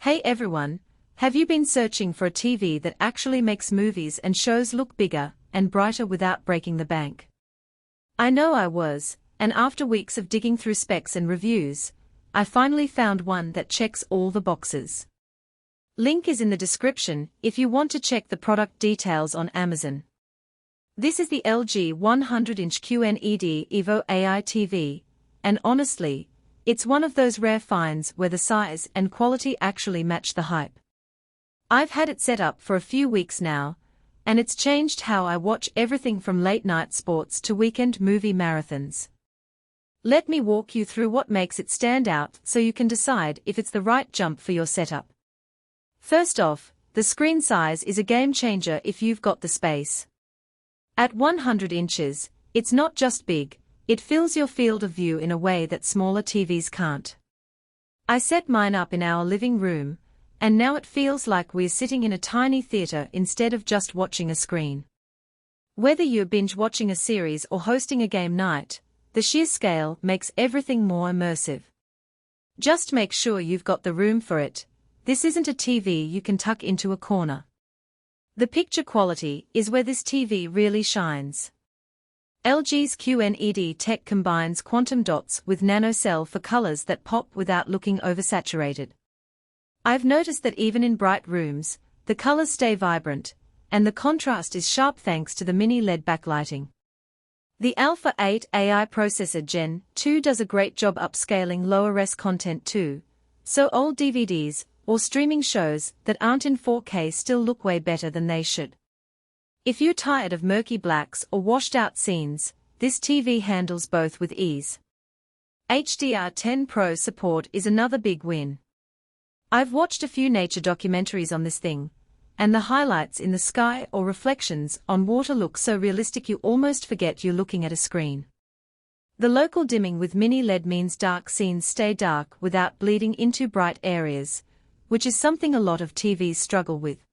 Hey everyone, have you been searching for a TV that actually makes movies and shows look bigger and brighter without breaking the bank? I know I was, and after weeks of digging through specs and reviews, I finally found one that checks all the boxes. Link is in the description if you want to check the product details on Amazon. This is the LG 100-inch QNED85A TV, and honestly, it's one of those rare finds where the size and quality actually match the hype. I've had it set up for a few weeks now, and it's changed how I watch everything from late-night sports to weekend movie marathons. Let me walk you through what makes it stand out so you can decide if it's the right jump for your setup. First off, the screen size is a game changer if you've got the space. At 100 inches, it's not just big, it fills your field of view in a way that smaller TVs can't. I set mine up in our living room, and now it feels like we're sitting in a tiny theater instead of just watching a screen. Whether you're binge watching a series or hosting a game night, the sheer scale makes everything more immersive. Just make sure you've got the room for it. This isn't a TV you can tuck into a corner. The picture quality is where this TV really shines. LG's QNED tech combines quantum dots with nanocell for colors that pop without looking oversaturated. I've noticed that even in bright rooms, the colors stay vibrant, and the contrast is sharp thanks to the mini LED backlighting. The Alpha 8 AI processor Gen 2 does a great job upscaling lower-res content too, so old DVDs or streaming shows that aren't in 4K still look way better than they should. If you're tired of murky blacks or washed-out scenes, this TV handles both with ease. HDR10 Pro support is another big win. I've watched a few nature documentaries on this thing, and the highlights in the sky or reflections on water look so realistic you almost forget you're looking at a screen. The local dimming with mini LED means dark scenes stay dark without bleeding into bright areas, which is something a lot of TVs struggle with.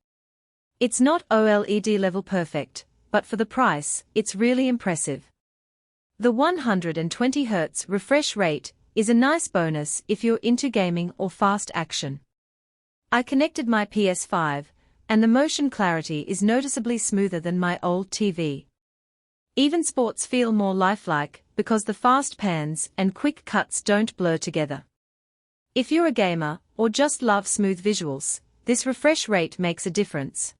It's not OLED level perfect, but for the price, it's really impressive. The 120 Hz refresh rate is a nice bonus if you're into gaming or fast action. I connected my PS5, and the motion clarity is noticeably smoother than my old TV. Even sports feel more lifelike because the fast pans and quick cuts don't blur together. If you're a gamer or just love smooth visuals, this refresh rate makes a difference.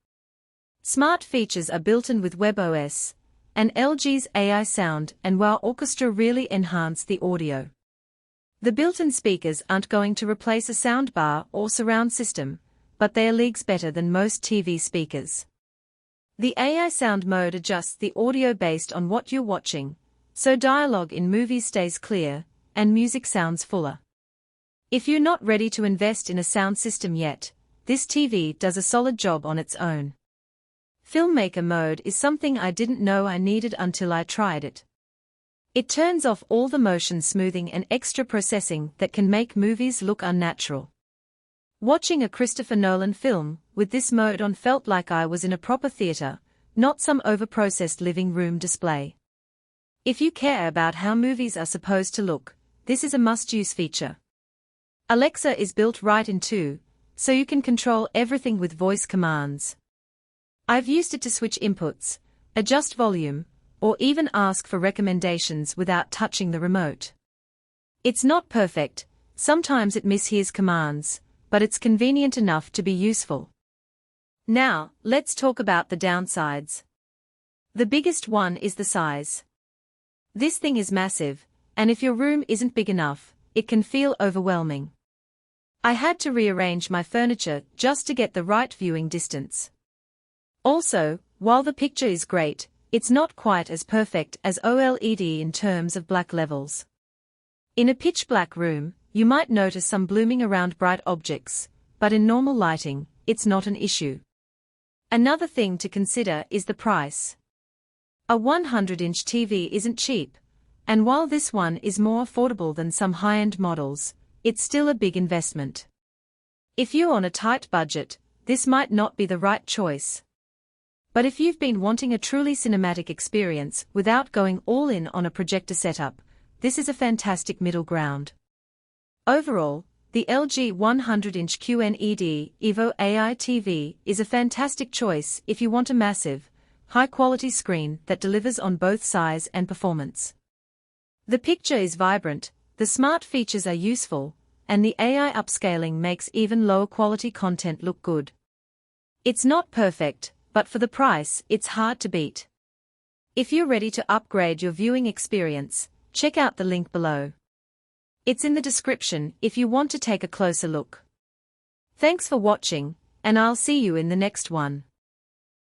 Smart features are built in with WebOS, and LG's AI Sound and Wow Orchestra really enhance the audio. The built-in speakers aren't going to replace a soundbar or surround system, but they are leagues better than most TV speakers. The AI Sound mode adjusts the audio based on what you're watching, so dialogue in movies stays clear, and music sounds fuller. If you're not ready to invest in a sound system yet, this TV does a solid job on its own. Filmmaker mode is something I didn't know I needed until I tried it. It turns off all the motion smoothing and extra processing that can make movies look unnatural. Watching a Christopher Nolan film with this mode on felt like I was in a proper theater, not some overprocessed living room display. If you care about how movies are supposed to look, this is a must-use feature. Alexa is built right in too, so you can control everything with voice commands. I've used it to switch inputs, adjust volume, or even ask for recommendations without touching the remote. It's not perfect, sometimes it mishears commands, but it's convenient enough to be useful. Now, let's talk about the downsides. The biggest one is the size. This thing is massive, and if your room isn't big enough, it can feel overwhelming. I had to rearrange my furniture just to get the right viewing distance. Also, while the picture is great, it's not quite as perfect as OLED in terms of black levels. In a pitch-black room, you might notice some blooming around bright objects, but in normal lighting, it's not an issue. Another thing to consider is the price. A 100-inch TV isn't cheap, and while this one is more affordable than some high-end models, it's still a big investment. If you're on a tight budget, this might not be the right choice. But if you've been wanting a truly cinematic experience without going all in on a projector setup, this is a fantastic middle ground. Overall, The LG 100-inch QNED EVO AI TV is a fantastic choice if you want a massive, high-quality screen that delivers on both size and performance. The picture is vibrant, the smart features are useful, and the AI upscaling makes even lower-quality content look good. It's not perfect, but for the price, it's hard to beat. If you're ready to upgrade your viewing experience, check out the link below. It's in the description if you want to take a closer look. Thanks for watching, and I'll see you in the next one.